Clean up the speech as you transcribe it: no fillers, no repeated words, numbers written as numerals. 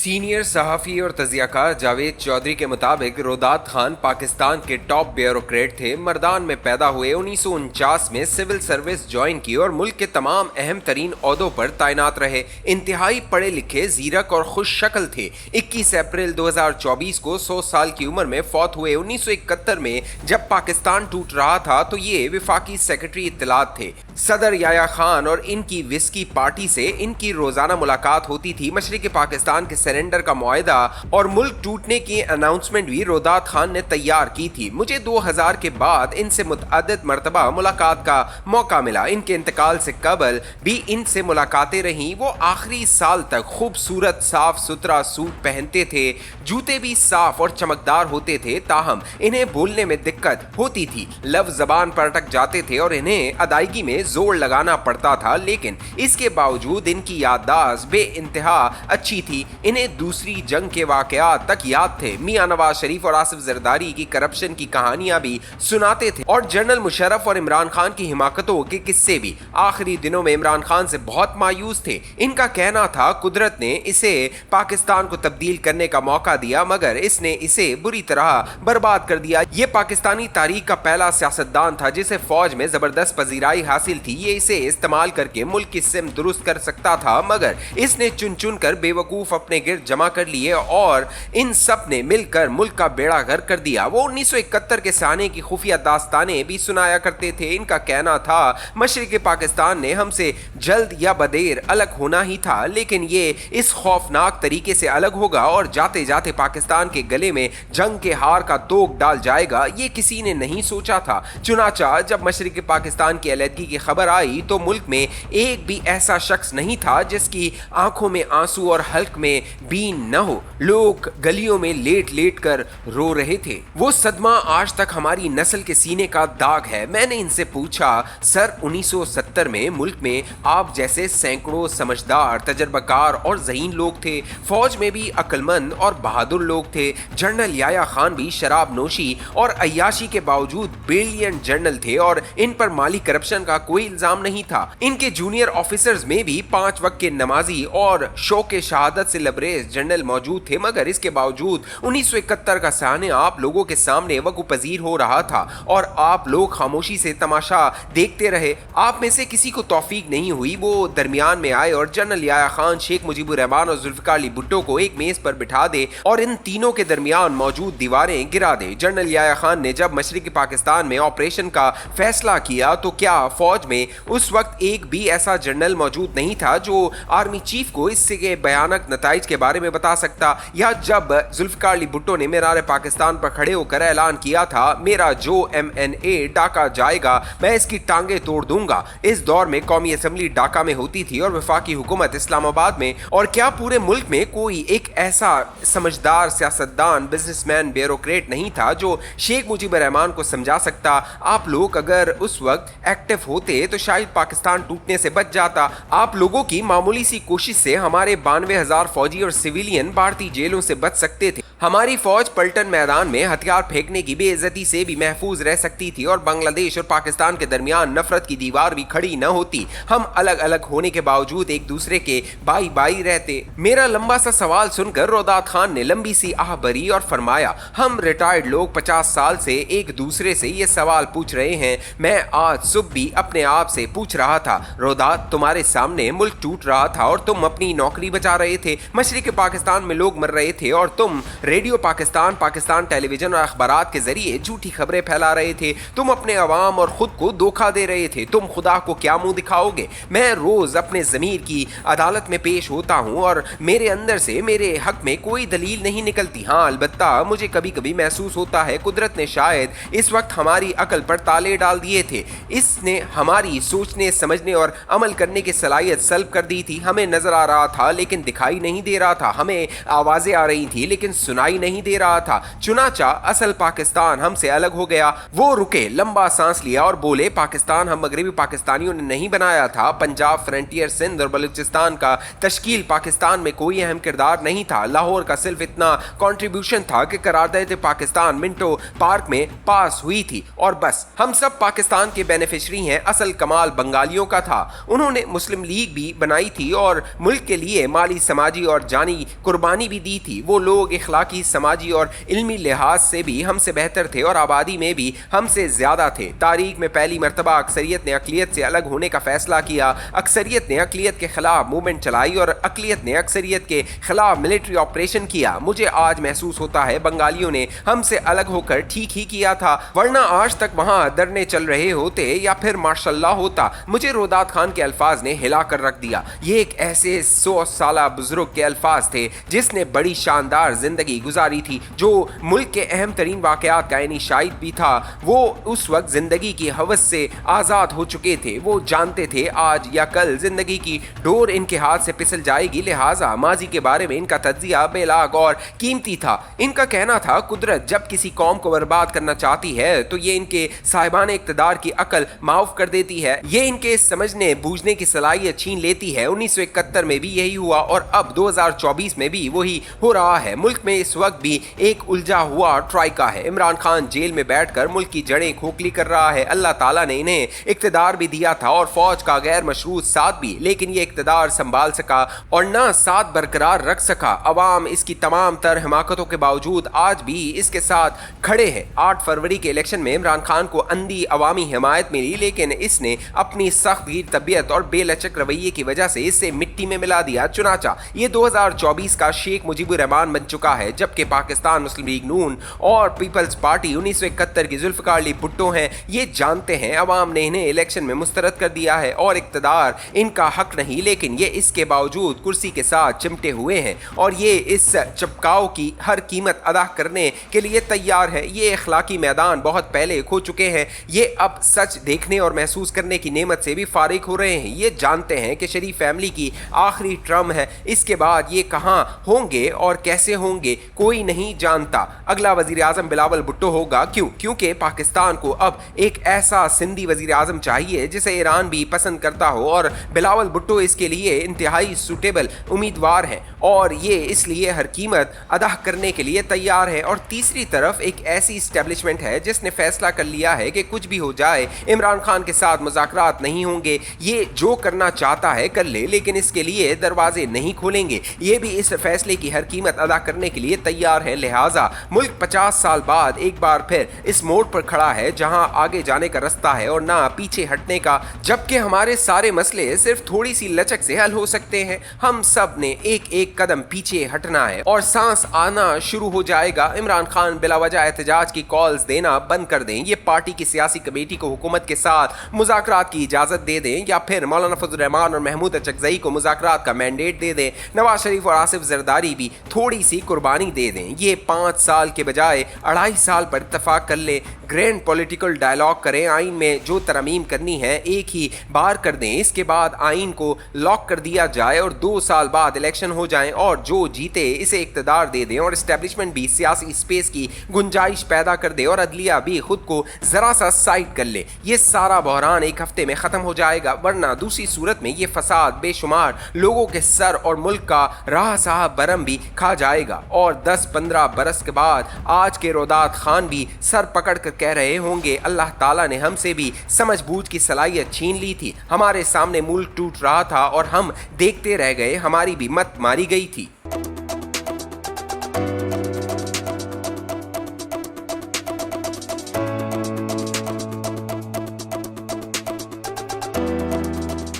Senior सहाफ़ी और तज़ियाकार जावेद चौधरी के मुताबिक रोदात खान पाकिस्तान के टॉप ब्यूरोक्रेट थे। मर्दान में पैदा हुए 1949 में सिविल सर्विस ज्वाइन की और मुल्क के तमाम अहम तरीन ओहदों पर तैनात रहे। इंतहाई पढ़े लिखे, जीरक और खुश शक्ल थे। 21 अप्रैल 2024 को 100 साल की उम्र में फौत हुए। 1971 में जब पाकिस्तान टूट रहा था तो ये विफाकी सेक्रेटरी इत्तलात थे। सदर याया खान और इनकी विस्की पार्टी से इनकी रोजाना मुलाकात होती थी। मशरिकी पाकिस्तान के सरेंडर का मुआहदा और मुल्क टूटने की अनाउंसमेंट भी रोदात खान ने तैयार की थी। मुझे 2000 के बाद इनसे मुतअद्दिद मरतबा मुलाकात का मौका मिला। इनके इंतकाल से कबल भी इनसे मुलाकातें रहीं। वो आखिरी साल तक खूबसूरत साफ सुथरा सूट पहनते थे, जूते भी साफ और चमकदार होते थे। ताहम इन्हें बोलने में दिक्कत होती थी, लफ्ज जबान पर अटक जाते थे और इन्हें अदायगी में जोर लगाना पड़ता था। लेकिन इसके बावजूद इनकी याददाश्त बे इंतहा अच्छी थी। इन्हें दूसरी जंग के वाकयात तक याद थे। मियां नवाज शरीफ और आसिफ जरदारी की करप्शन की कहानियां भी सुनाते थे और जनरल मुशर्रफ और इमरान खान की हिमाकतों के किस्से भी। आखिरी दिनों में इमरान खान से बहुत मायूस थे। इनका कहना था कुदरत ने इसे पाकिस्तान को तब्दील करने का मौका दिया मगर इसने इसे बुरी तरह बर्बाद कर दिया। ये पाकिस्तानी तारीख का पहला सियासतदान था जिसे फौज में जबरदस्त पजीराई हासिल थी। ये इसे इस्तेमाल करके मुल्क की सिम दुरुस्त कर सकता था मगर इसने चुन चुन कर बेवकूफ अपने गिर्द जमा कर लिए और इन सब ने मिलकर मुल्क का बेड़ा गर्क कर दिया। वो 1971 के साने की खुफिया दास्तानें भी सुनाया करते थे। इनका कहना था मशरिकी पाकिस्तान ने हमसे जल्द या बदेर अलग होना ही था, लेकिन ये इस खौफनाक तरीके से अलग होगा और जाते जाते पाकिस्तान के गले में जंग के हार का तोक डाल जाएगा। ये किसी ने नहीं सोचा था। चुनाचा जब मशरिकी पाकिस्तान की अलहदगी की खबर आई तो मुल्क में एक भी ऐसा शख्स नहीं था जिसकी आंखों में आंसू और हल्क में बीन न हो। लोग गलियों में लेट लेट कर रो रहे थे। वो सदमा आज तक हमारी नस्ल के सीने का दाग है। मैंने इनसे पूछा, सर 1970 में मुल्क में आप जैसे सैकड़ों समझदार, तजर्बाकार और ज़हीन लोग थे। फौज में भी अक्लमंद और बहादुर लोग थे। जनरल याया खान भी शराब नोशी और अय्याशी के बावजूद ब्रिलियंट जनरल थे और इन पर माली करप्शन का कोई इल्जाम नहीं था। इनके जूनियर ऑफिसर्स में भी 5 वक्त के नमाजी और शौक शहादत से लबरेज जनरल मौजूद थे मगर इसके बावजूद 1971 का साने आप लोगों के सामने वक़्त-पज़ीर हो रहा था और आप लोग खामोशी से तमाशा देखते रहे। आप में से किसी को तौफीक नहीं हुई। वो दरमियान में आए और जनरल याया खान, शेख मुजीबुर रहमान और जुल्फ़िकार अली भुट्टो को एक मेज पर बिठा दे और इन तीनों के दरमियान मौजूद दीवारें गिरा दे। जनरल याया खान ने जब मशरिकी पाकिस्तान में ऑपरेशन का फैसला किया तो क्या फौज में उस वक्त एक भी ऐसा जनरल मौजूद नहीं था जो आर्मी चीफ को इससे के भयानक नताइज के बारे में बता सकता? या जब जुल्फ़िकार अली भुट्टो ने मीनार पाकिस्तान पर खड़े होकर ऐलान किया था, मेरा जो MNA डाका जाएगा मैं इसकी टांगे तोड़ दूंगा। इस दौर में कौमी असम्बली ढाका में होती थी और वफाकी हुकूमत इस्लामाबाद में। और क्या पूरे मुल्क में कोई एक ऐसा समझदार सियासतदान, बिजनेसमैन, ब्यूरोक्रेट नहीं था जो शेख मुजीबुर रहमान को समझा सकता? आप लोग अगर उस वक्त एक्टिव होते तो शायद पाकिस्तान टूटने से बच जाता। आप लोगों की मामूली सी कोशिश से हमारे 92,000 फौजी और सिविलियन भारतीय जेलों से बच सकते थे। हमारी फौज पलटन मैदान में हथियार फेंकने की बेइज्जती से भी महफूज रह सकती थी और बांग्लादेश और पाकिस्तान के दरमियान नफरत की दीवार भी खड़ी न होती। हम अलग अलग होने के बावजूद एक दूसरे के बाई बाई रहते। मेरा लंबा सा सवाल सुनकर रोदात खान ने लंबी सी आह भरी और फरमाया, हम रिटायर्ड लोग 50 साल से एक दूसरे से ये सवाल पूछ रहे हैं। मैं आज सुबह भी अपने आप से पूछ रहा था, रोदात, तुम्हारे सामने मुल्क टूट रहा था और तुम अपनी नौकरी बचा रहे थे। मशरिकी पाकिस्तान में लोग मर रहे थे और तुम रेडियो पाकिस्तान, पाकिस्तान टेलीविजन और अखबारात के जरिए झूठी खबरें फैला रहे थे। तुम अपने अवाम और खुद को धोखा दे रहे थे। तुम खुदा को क्या मुंह दिखाओगे? मैं रोज अपने ज़मीर की अदालत में पेश होता हूँ और मेरे अंदर से मेरे हक में कोई दलील नहीं निकलती। हाँ, अलबत्ता मुझे कभी कभी महसूस होता है कुदरत ने शायद इस वक्त हमारी अकल पर ताले डाल दिए थे। इसने हमारी सोचने, समझने और अमल करने की सलाहियत सल्ब कर दी थी। हमें नजर आ रहा था लेकिन दिखाई नहीं दे रहा था। हमें आवाजें आ रही थी लेकिन सुनाई नहीं दे रहा था। चुनाचा असल पाकिस्तान हमसे अलग हो गया। वो रुके, लंबा सांस लिया और बोले, पाकिस्तान हम मगरबी पाकिस्तानियों ने नहीं बनाया था। पंजाब, फ्रंटियर, सिंध और बलूचिस्तान का तश्कील पाकिस्तान में कोई अहम किरदार नहीं था। लाहौर का सिर्फ इतना कंट्रीब्यूशन था कि करारदाद पाकिस्तान मिंटो पार्क में पास हुई थी और बस। हम सब पाकिस्तान के बेनिफिशरी हैं। असल कमाल बंगालियों का था। उन्होंने मुस्लिम लीग भी बनाई थी और मुल्क के लिए माली, समाजी और जानी कुर्बानी भी दी थी। वो लोग इखलाकी, समाजी और इल्मी लिहाज से भी हमसे बेहतर थे और आबादी में भी हमसे ज्यादा थे। तारीख में पहली मरतबा अक्सरियत ने अकलियत से अलग होने का फैसला किया। अक्सरियत ने अकलियत के खिलाफ मूवमेंट चलाई और अकलियत ने अक्सरियत के खिलाफ मिलिट्री ऑपरेशन किया। मुझे आज महसूस होता है बंगालियों ने हमसे अलग होकर ठीक ही किया था, वरना आज तक वहां धरने चल रहे होते या फिर मार्शल्लाह होता। मुझे रोदात खान के अल्फाज ने हिला कर रख दिया। ये एक ऐसे 100 साला बुजुर्ग के अल्फाज थे जिसने बड़ी शानदार जिंदगी गुजारी थी, जो मुल्क के अहम तरीन वाकयात का यानी शाहिद भी था। वो उस वक्त जिंदगी की हवस से आज़ाद हो चुके थे। वो जानते थे आज या कल जिंदगी की डोर इनके हाथ से फिसल जाएगी, लिहाजा माजी के बारे में इनका तज्जिया बेलाग और कीमती था। इनका कहना था, कुदरत जब किसी कौम को बर्बाद करना चाहती है तो ये इनके साहिबान इक़्तिदार की अकल माफ कर देती है, ये इनके समझने बूझने की सलाहियत छीन लेती है। 1971 में भी यही हुआ और अब 2024 में भी वही हो रहा है। मुल्क में इस वक्त भी एक उलझा हुआ ट्राइका है। इमरान खान जेल में बैठकर मुल्क की जड़ें खोखली कर रहा है। अल्लाह ताला ने इन्हें इक़्तिदार भी दिया था और फौज का गैर मशरूत साथ भी, लेकिन ये इक़्तिदार संभाल सका और ना साथ बरकरार रख सका। अवाम इसकी तमाम तर हिमाकतों के बावजूद आज भी इसके साथ खड़े हैं। 8 फरवरी के इलेक्शन में इमरान खान को अंधी अवामी हिमायत मिली, लेकिन इसने अपनी सख्त गिर तबीयत और बेलचक रवैये की वजह से इसे मिट्टी में मिला दिया। चुनाचा ये 2024 का शेख मुजीबुर रहमान बन चुका है, जबकि पाकिस्तान मुस्लिम लीग नून और पीपल्स पार्टी 1971 की जुल्फ़िकार अली भुट्टो हैं। ये जानते हैं अवाम ने इन्हें इलेक्शन में मुस्तरद कर दिया है और इक़्तिदार इनका हक नहीं, लेकिन ये इसके बावजूद कुर्सी के साथ चिमटे हुए हैं और ये इस चपकाव की हर कीमत अदा करने के लिए तैयार है। ये इखलाकी मैदान बहुत पहले खो चुके हैं। ये अब सच देखने और महसूस करने की नेमत से भी फारिग हो रहे हैं। ये जानते हैं कि शरीफ फैमिली की आखिरी टर्म है, इसके बाद ये कहाँ होंगे और कैसे होंगे कोई नहीं जानता। अगला वजीर आजम बिलावल भुट्टो होगा। क्योंकि पाकिस्तान को अब एक ऐसा सिंधी वजीर आजम चाहिए जिसे ईरान भी पसंद करता हो और बिलावल भुट्टो इसके लिए इंतहाई सूटेबल उम्मीदवार हैं और ये इसलिए हर कीमत अदा करने के लिए तैयार है। और तीसरी तरफ एक ऐसी इस्टेब्लिशमेंट है जिसने फैसला कर लिया है कि कुछ भी हो जाए इमरान खान के साथ मुज़ाकरात नहीं होंगे। ये जो करना चाहता है कर ले, लेकिन इसके लिए दरवाजे नहीं खोलेंगे। ये भी इस फैसले की हर कीमत अदा करने के लिए तैयार है। लिहाजा मुल्क 50 साल बाद एक बार फिर इस मोड़ पर खड़ा है जहां आगे जाने का रास्ता है और ना पीछे हटने का, जबकि हमारे सारे मसले सिर्फ थोड़ी सी लचक से हल हो सकते हैं। हम सब ने एक एक कदम पीछे हटना है और सांस आना शुरू हो जाएगा। इमरान खान बिलावजह एहतजाज की कॉल्स देना बंद कर दें, ये पार्टी की सियासी कमेटी को हुकूमत के साथ मुज़ाकरात की इजाज़त दे दें या फिर मौलाना फजल रहमान और महमूद अचकज़ई को मुज़ाकरात का मैंडेट दे दें। नवाज शरीफ और आसिफ जरदारी भी थोड़ी सी कुर्बानी दे दें। ये 5 साल के बजाय 2.5 साल पर इत्तफाक कर लें। ग्रैंड पॉलिटिकल डायलॉग करें। आइन में जो तरमीम करनी है एक ही बार कर दें। इसके बाद आइन को लॉक कर दिया जाए और 2 साल बाद इलेक्शन हो जाएं और जो जीते इसे इक़्तिदार दे दें और एस्टेब्लिशमेंट भी सियासी स्पेस की गुंजाइश पैदा कर दे और अदलिया भी खुद को ज़रा सा साइड कर ले। ये सारा बहरान एक हफ्ते में ख़त्म हो जाएगा, वरना दूसरी सूरत में ये फसाद बेशुमार लोगों के सर और मुल्क का राह साहब बरम भी खा जाएगा। और 10-15 बरस के बाद आज के रोदात खान भी सर पकड़ कर कह रहे होंगे, अल्लाह ताला ने हमसे भी समझ बूझ की सलाहियत छीन ली थी। हमारे सामने मुल्क टूट रहा था और हम देखते रह गए, हमारी भी मत मारी गई थी।